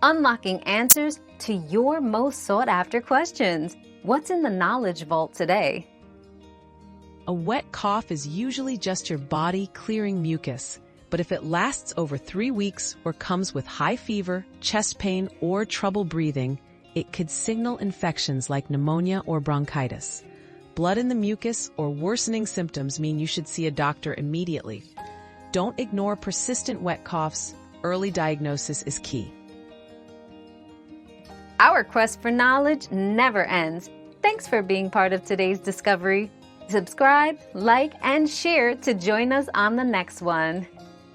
unlocking answers to your most sought-after questions. What's in the Knowledge Vault today? A wet cough is usually just your body clearing mucus, but if it lasts over 3 weeks or comes with high fever, chest pain, or trouble breathing, it could signal infections like pneumonia or bronchitis. Blood in the mucus or worsening symptoms mean you should see a doctor immediately. Don't ignore persistent wet coughs. Early diagnosis is key. Our quest for knowledge never ends. Thanks for being part of today's discovery. Subscribe, like, and share to join us on the next one.